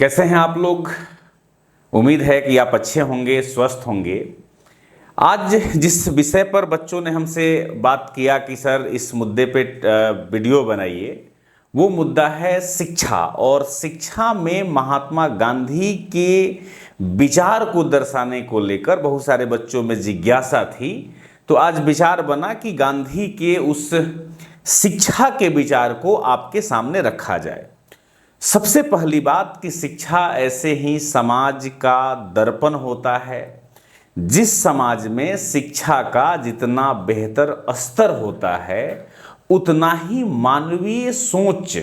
कैसे हैं आप लोग। उम्मीद है कि आप अच्छे होंगे, स्वस्थ होंगे। आज जिस विषय पर बच्चों ने हमसे बात किया कि सर इस मुद्दे पे वीडियो बनाइए, वो मुद्दा है शिक्षा। और शिक्षा में महात्मा गांधी के विचार को दर्शाने को लेकर बहुत सारे बच्चों में जिज्ञासा थी। तो आज विचार बना कि गांधी के उस शिक्षा के विचार को आपके सामने रखा जाए। सबसे पहली बात कि शिक्षा ऐसे ही समाज का दर्पण होता है। जिस समाज में शिक्षा का जितना बेहतर स्तर होता है, उतना ही मानवीय सोच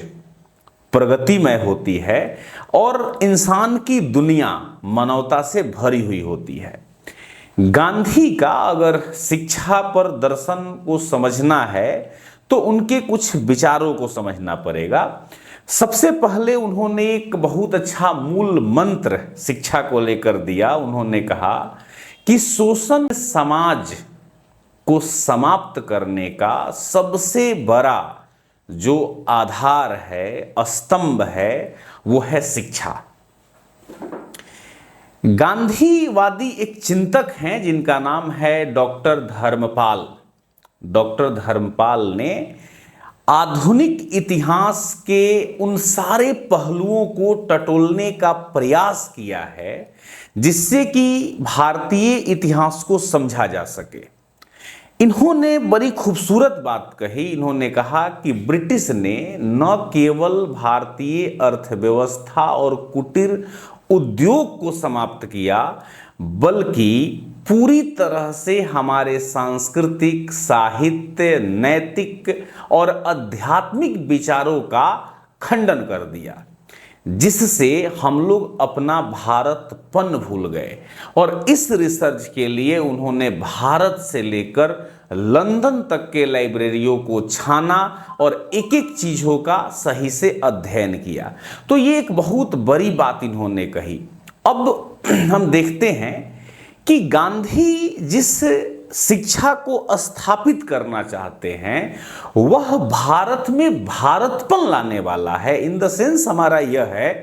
प्रगतिमय होती है और इंसान की दुनिया मानवता से भरी हुई होती है। गांधी का अगर शिक्षा पर दर्शन को समझना है तो उनके कुछ विचारों को समझना पड़ेगा। सबसे पहले उन्होंने एक बहुत अच्छा मूल मंत्र शिक्षा को लेकर दिया। उन्होंने कहा कि शोषण समाज को समाप्त करने का सबसे बड़ा जो आधार है, स्तंभ है, वो है शिक्षा। गांधीवादी एक चिंतक हैं जिनका नाम है डॉक्टर धर्मपाल। डॉक्टर धर्मपाल ने आधुनिक इतिहास के उन सारे पहलुओं को टटोलने का प्रयास किया है जिससे कि भारतीय इतिहास को समझा जा सके। इन्होंने बड़ी खूबसूरत बात कही। इन्होंने कहा कि ब्रिटिश ने न केवल भारतीय अर्थव्यवस्था और कुटीर उद्योग को समाप्त किया, बल्कि पूरी तरह से हमारे सांस्कृतिक, साहित्य, नैतिक और आध्यात्मिक विचारों का खंडन कर दिया, जिससे हम लोग अपना भारतपन भूल गए। और इस रिसर्च के लिए उन्होंने भारत से लेकर लंदन तक के लाइब्रेरियों को छाना और एक एक चीज़ों का सही से अध्ययन किया। तो ये एक बहुत बड़ी बात इन्होंने कही। अब हम देखते हैं कि गांधी जिस शिक्षा को स्थापित करना चाहते हैं वह भारत में भारतपन लाने वाला है। इन द सेंस हमारा यह है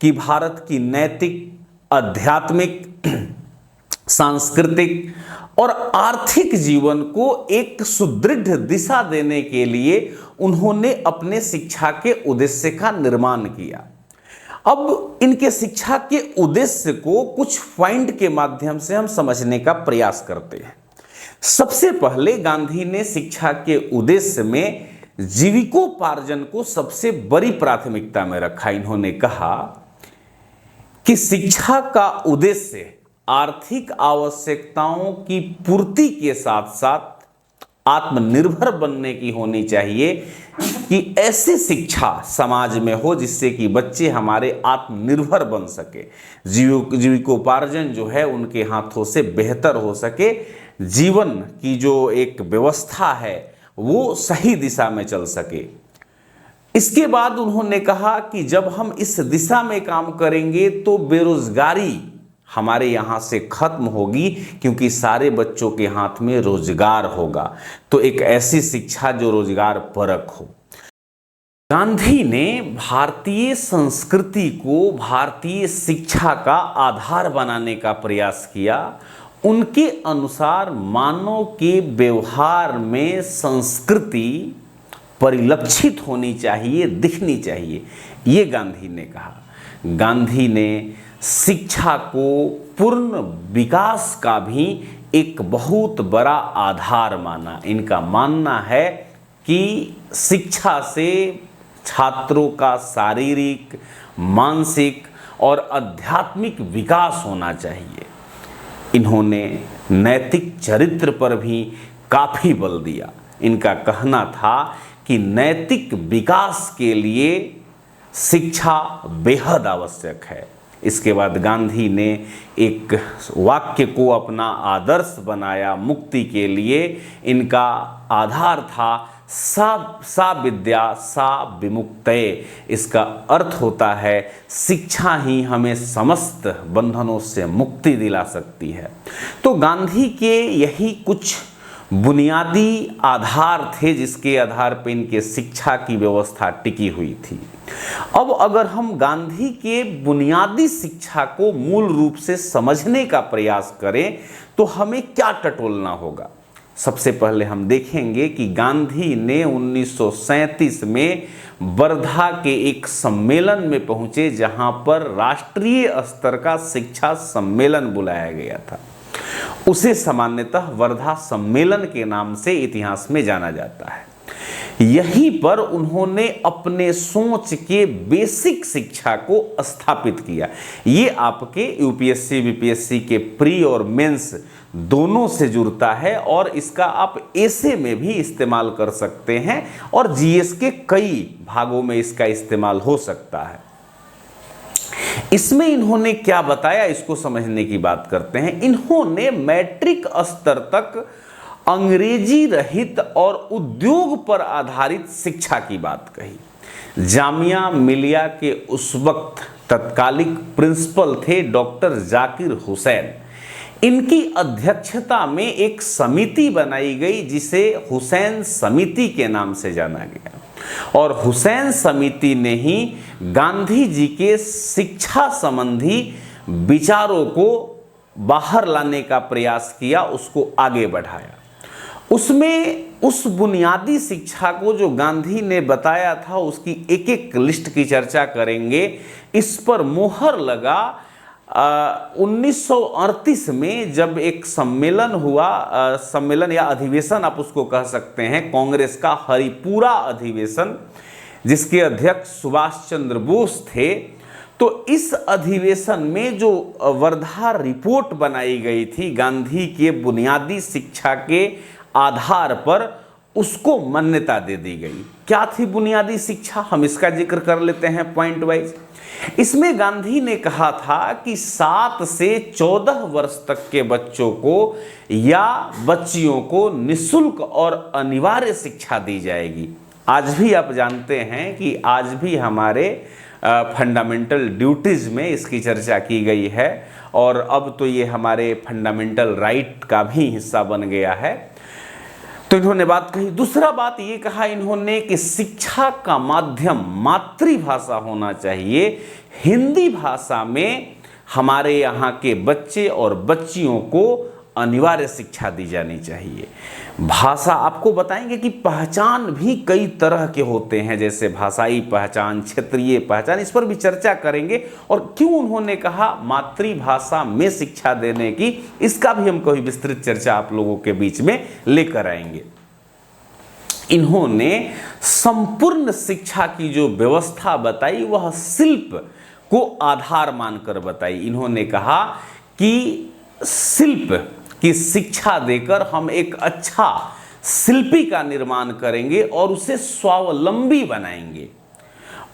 कि भारत की नैतिक, आध्यात्मिक, सांस्कृतिक और आर्थिक जीवन को एक सुदृढ़ दिशा देने के लिए उन्होंने अपने शिक्षा के उद्देश्य का निर्माण किया। अब इनके शिक्षा के उद्देश्य को कुछ पॉइंट के माध्यम से हम समझने का प्रयास करते हैं। सबसे पहले गांधी ने शिक्षा के उद्देश्य में जीविकोपार्जन को सबसे बड़ी प्राथमिकता में रखा। इन्होंने कहा कि शिक्षा का उद्देश्य आर्थिक आवश्यकताओं की पूर्ति के साथ साथ आत्मनिर्भर बनने की होनी चाहिए, कि ऐसी शिक्षा समाज में हो जिससे कि बच्चे हमारे आत्मनिर्भर बन सके, जीविकोपार्जन जो है उनके हाथों से बेहतर हो सके, जीवन की जो एक व्यवस्था है वो सही दिशा में चल सके। इसके बाद उन्होंने कहा कि जब हम इस दिशा में काम करेंगे तो बेरोजगारी हमारे यहाँ से खत्म होगी, क्योंकि सारे बच्चों के हाथ में रोजगार होगा। तो एक ऐसी शिक्षा जो रोजगार परक हो। गांधी ने भारतीय संस्कृति को भारतीय शिक्षा का आधार बनाने का प्रयास किया। उनके अनुसार मानव के व्यवहार में संस्कृति परिलक्षित होनी चाहिए, दिखनी चाहिए, ये गांधी ने कहा। गांधी ने शिक्षा को पूर्ण विकास का भी एक बहुत बड़ा आधार माना। इनका मानना है कि शिक्षा से छात्रों का शारीरिक, मानसिक और आध्यात्मिक विकास होना चाहिए। इन्होंने नैतिक चरित्र पर भी काफ़ी बल दिया। इनका कहना था कि नैतिक विकास के लिए शिक्षा बेहद आवश्यक है। इसके बाद गांधी ने एक वाक्य को अपना आदर्श बनाया मुक्ति के लिए। इनका आधार था सा विद्या सा विमुक्तये। इसका अर्थ होता है शिक्षा ही हमें समस्त बंधनों से मुक्ति दिला सकती है। तो गांधी के यही कुछ बुनियादी आधार थे जिसके आधार पर इनके शिक्षा की व्यवस्था टिकी हुई थी। अब अगर हम गांधी के बुनियादी शिक्षा को मूल रूप से समझने का प्रयास करें तो हमें क्या टटोलना होगा। सबसे पहले हम देखेंगे कि गांधी ने 1937 में वर्धा के एक सम्मेलन में पहुंचे जहां पर राष्ट्रीय स्तर का शिक्षा सम्मेलन बुलाया गया था। उसे सामान्यतः वर्धा सम्मेलन के नाम से इतिहास में जाना जाता है। यहीं पर उन्होंने अपने सोच के बेसिक शिक्षा को स्थापित किया। ये आपके यूपीएससी बीपीएससी के प्री और मेंस दोनों से जुड़ता है और इसका आप एसे में भी इस्तेमाल कर सकते हैं और जीएस के कई भागों में इसका इस्तेमाल हो सकता है। इसमें इन्होंने क्या बताया, इसको समझने की बात करते हैं। इन्होंने मैट्रिक स्तर तक अंग्रेजी रहित और उद्योग पर आधारित शिक्षा की बात कही। जामिया मिलिया के उस वक्त तत्कालिक प्रिंसिपल थे डॉक्टर जाकिर हुसैन। इनकी अध्यक्षता में एक समिति बनाई गई जिसे हुसैन समिति के नाम से जाना गया और हुसैन समिति ने ही गांधी जी के शिक्षा संबंधी विचारों को बाहर लाने का प्रयास किया, उसको आगे बढ़ाया। उसमें उस बुनियादी शिक्षा को जो गांधी ने बताया था उसकी एक एक लिस्ट की चर्चा करेंगे। इस पर मोहर लगा 1938 में जब एक सम्मेलन हुआ, सम्मेलन या अधिवेशन आप उसको कह सकते हैं, कांग्रेस का हरिपुरा अधिवेशन, जिसके अध्यक्ष सुभाष चंद्र बोस थे। तो इस अधिवेशन में जो वर्धा रिपोर्ट बनाई गई थी गांधी के बुनियादी शिक्षा के आधार पर, उसको मान्यता दे दी गई। क्या थी बुनियादी शिक्षा, हम इसका जिक्र कर लेते हैं पॉइंट वाइज। इसमें गांधी ने कहा था कि 7 से 14 वर्ष तक के बच्चों को या बच्चियों को निःशुल्क और अनिवार्य शिक्षा दी जाएगी। आज भी आप जानते हैं कि आज भी हमारे फंडामेंटल ड्यूटीज में इसकी चर्चा की गई है और अब तो ये हमारे फंडामेंटल राइट का भी हिस्सा बन गया है। तो इन्होंने बात कही। दूसरा बात ये कहा इन्होंने कि शिक्षा का माध्यम मातृभाषा होना चाहिए। हिंदी भाषा में हमारे यहाँ के बच्चे और बच्चियों को अनिवार्य शिक्षा दी जानी चाहिए। भाषा आपको बताएंगे कि पहचान भी कई तरह के होते हैं, जैसे भाषाई पहचान, क्षेत्रीय पहचान, इस पर भी चर्चा करेंगे और क्यों उन्होंने कहा मातृभाषा में शिक्षा देने की, इसका भी हम कोई विस्तृत चर्चा आप लोगों के बीच में लेकर आएंगे। इन्होंने संपूर्ण शिक्षा की जो व्यवस्था बताई वह शिल्प को आधार मानकर बताई। इन्होंने कहा कि शिल्प की शिक्षा देकर हम एक अच्छा शिल्पी का निर्माण करेंगे और उसे स्वावलंबी बनाएंगे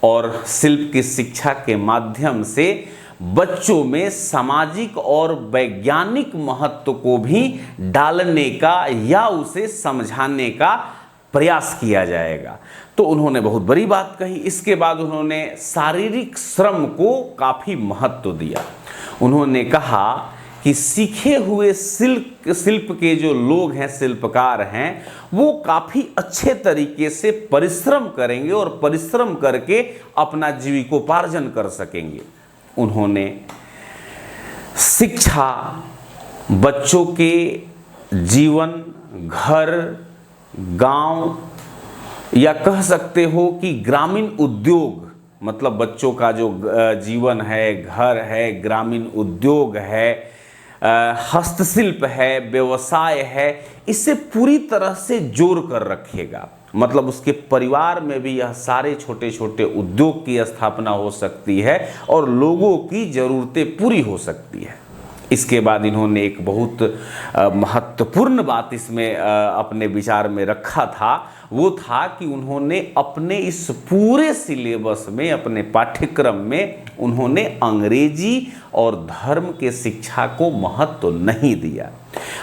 और शिल्प की शिक्षा के माध्यम से बच्चों में सामाजिक और वैज्ञानिक महत्व को भी डालने का या उसे समझाने का प्रयास किया जाएगा। तो उन्होंने बहुत बड़ी बात कही। इसके बाद उन्होंने शारीरिक श्रम को काफ़ी महत्व दिया। उन्होंने कहा कि सीखे हुए शिल्प के जो लोग हैं, शिल्पकार हैं, वो काफ़ी अच्छे तरीके से परिश्रम करेंगे और परिश्रम करके अपना जीविकोपार्जन कर सकेंगे। उन्होंने शिक्षा बच्चों के जीवन, घर, गांव या कह सकते हो कि ग्रामीण उद्योग, मतलब बच्चों का जो जीवन है, घर है, ग्रामीण उद्योग है, हस्तशिल्प है, व्यवसाय है, इससे पूरी तरह से जोड़ कर रखेगा। मतलब उसके परिवार में भी यह सारे छोटे छोटे उद्योग की स्थापना हो सकती है और लोगों की ज़रूरतें पूरी हो सकती है। इसके बाद इन्होंने एक बहुत महत्वपूर्ण बात इसमें अपने विचार में रखा था, वो था कि उन्होंने अपने इस पूरे सिलेबस में, अपने पाठ्यक्रम में उन्होंने अंग्रेजी और धर्म के शिक्षा को महत्व नहीं दिया।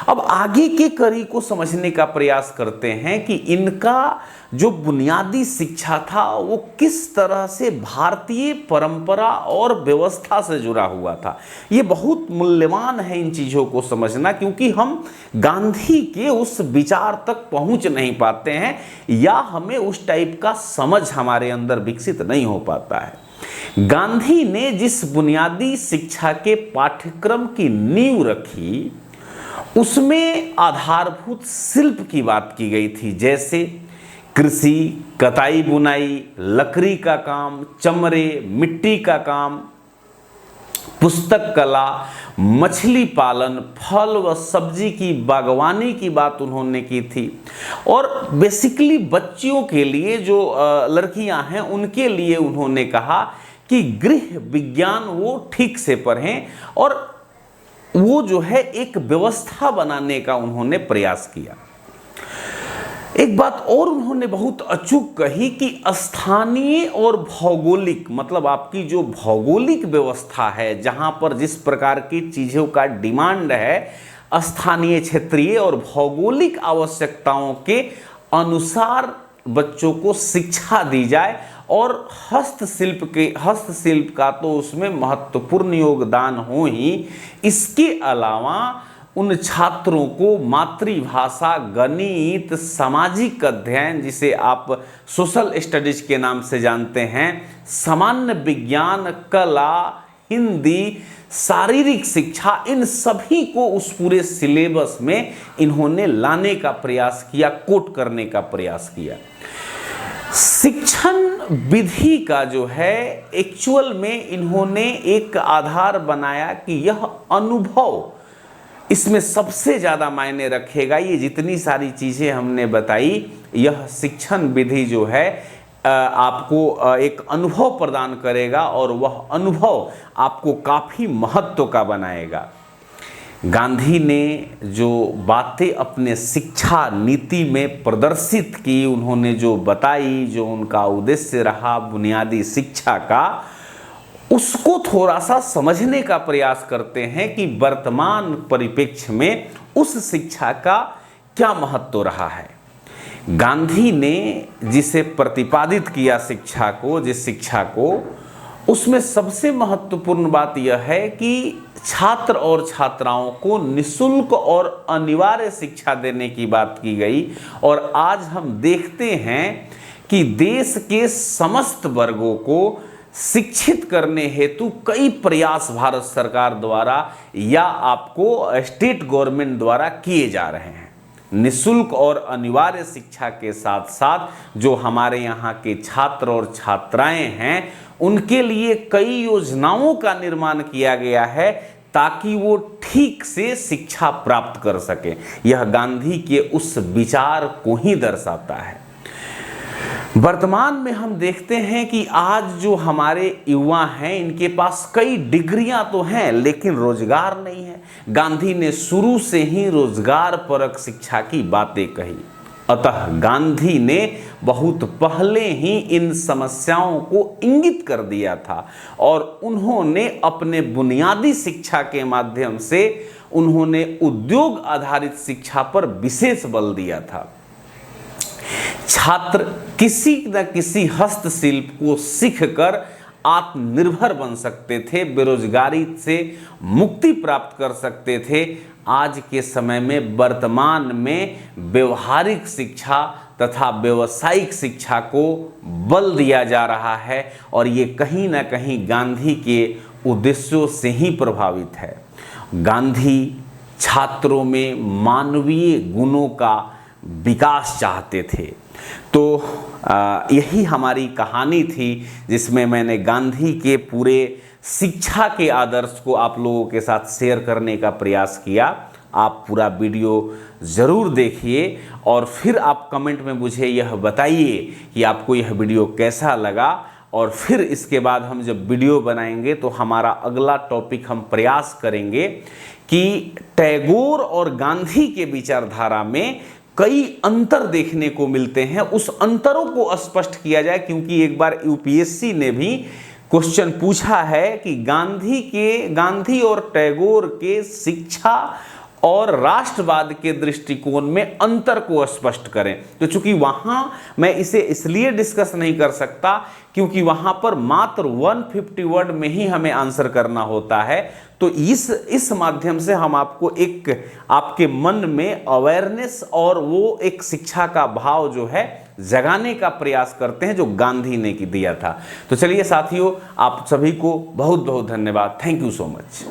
अब आगे के कड़ी को समझने का प्रयास करते हैं कि इनका जो बुनियादी शिक्षा था वो किस तरह से भारतीय परंपरा और व्यवस्था से जुड़ा हुआ था। ये बहुत मूल्यवान है इन चीज़ों को समझना, क्योंकि हम गांधी के उस विचार तक पहुंच नहीं पाते हैं या हमें उस टाइप का समझ हमारे अंदर विकसित नहीं हो पाता है। गांधी ने जिस बुनियादी शिक्षा के पाठ्यक्रम की नींव रखी उसमें आधारभूत शिल्प की बात की गई थी, जैसे कृषि, कताई बुनाई, लकड़ी का काम, चमड़े, मिट्टी का काम, पुस्तक कला, मछली पालन, फल व सब्जी की बागवानी की बात उन्होंने की थी। और बेसिकली बच्चियों के लिए जो लड़कियां हैं उनके लिए उन्होंने कहा कि गृह विज्ञान वो ठीक से पढ़ें, और वो जो है एक व्यवस्था बनाने का उन्होंने प्रयास किया। एक बात और उन्होंने बहुत अचूक कही कि स्थानीय और भौगोलिक, मतलब आपकी जो भौगोलिक व्यवस्था है, जहां पर जिस प्रकार की चीज़ों का डिमांड है, स्थानीय, क्षेत्रीय और भौगोलिक आवश्यकताओं के अनुसार बच्चों को शिक्षा दी जाए। और हस्तशिल्प का तो उसमें महत्वपूर्ण योगदान हो ही, इसके अलावा उन छात्रों को मातृभाषा, गणित, सामाजिक अध्ययन, जिसे आप सोशल स्टडीज के नाम से जानते हैं, सामान्य विज्ञान, कला, हिंदी, शारीरिक शिक्षा, इन सभी को उस पूरे सिलेबस में इन्होंने लाने का प्रयास किया, कोट करने का प्रयास किया। शिक्षण विधि का जो है एक्चुअल में इन्होंने एक आधार बनाया कि यह अनुभव इसमें सबसे ज़्यादा मायने रखेगा। ये जितनी सारी चीज़ें हमने बताई, यह शिक्षण विधि जो है आपको एक अनुभव प्रदान करेगा और वह अनुभव आपको काफ़ी महत्व का बनाएगा। गांधी ने जो बातें अपने शिक्षा नीति में प्रदर्शित की, उन्होंने जो बताई, जो उनका उद्देश्य रहा बुनियादी शिक्षा का, उसको थोड़ा सा समझने का प्रयास करते हैं कि वर्तमान परिप्रेक्ष्य में उस शिक्षा का क्या महत्व रहा है। गांधी ने जिसे प्रतिपादित किया शिक्षा को, जिस शिक्षा को, उसमें सबसे महत्वपूर्ण बात यह है कि छात्र और छात्राओं को निःशुल्क और अनिवार्य शिक्षा देने की बात की गई। और आज हम देखते हैं कि देश के समस्त वर्गों को शिक्षित करने हेतु कई प्रयास भारत सरकार द्वारा या आपको स्टेट गवर्नमेंट द्वारा किए जा रहे हैं। निःशुल्क और अनिवार्य शिक्षा के साथ साथ जो हमारे यहाँ के छात्र और छात्राएं हैं उनके लिए कई योजनाओं का निर्माण किया गया है ताकि वो ठीक से शिक्षा प्राप्त कर सके। यह गांधी के उस विचार को ही दर्शाता है। वर्तमान में हम देखते हैं कि आज जो हमारे युवा हैं इनके पास कई डिग्रियां तो हैं लेकिन रोजगार नहीं है। गांधी ने शुरू से ही रोजगार परक शिक्षा की बातें कही। अतः गांधी ने बहुत पहले ही इन समस्याओं को इंगित कर दिया था और उन्होंने अपने बुनियादी शिक्षा के माध्यम से उन्होंने उद्योग आधारित शिक्षा पर विशेष बल दिया था। छात्र किसी न किसी हस्तशिल्प को सीखकर आत्मनिर्भर बन सकते थे, बेरोजगारी से मुक्ति प्राप्त कर सकते थे। आज के समय में वर्तमान में व्यवहारिक शिक्षा तथा व्यावसायिक शिक्षा को बल दिया जा रहा है और ये कहीं ना कहीं गांधी के उद्देश्यों से ही प्रभावित है। गांधी छात्रों में मानवीय गुणों का विकास चाहते थे। तो यही हमारी कहानी थी जिसमें मैंने गांधी के पूरे शिक्षा के आदर्श को आप लोगों के साथ शेयर करने का प्रयास किया। आप पूरा वीडियो ज़रूर देखिए और फिर आप कमेंट में मुझे यह बताइए कि आपको यह वीडियो कैसा लगा। और फिर इसके बाद हम जब वीडियो बनाएंगे तो हमारा अगला टॉपिक हम प्रयास करेंगे कि टैगोर और गांधी के विचारधारा में कई अंतर देखने को मिलते हैं, उस अंतरों को स्पष्ट किया जाए। क्योंकि एक बार यूपीएससी ने भी क्वेश्चन पूछा है कि गांधी और टैगोर के शिक्षा और राष्ट्रवाद के दृष्टिकोण में अंतर को स्पष्ट करें। तो चूंकि वहां मैं इसे इसलिए डिस्कस नहीं कर सकता क्योंकि वहां पर मात्र 150 वर्ड में ही हमें आंसर करना होता है। तो इस माध्यम से हम आपको एक आपके मन में अवेयरनेस और वो एक शिक्षा का भाव जो है जगाने का प्रयास करते हैं जो गांधी ने दिया था। तो चलिए साथियों, आप सभी को बहुत बहुत धन्यवाद। Thank you so much.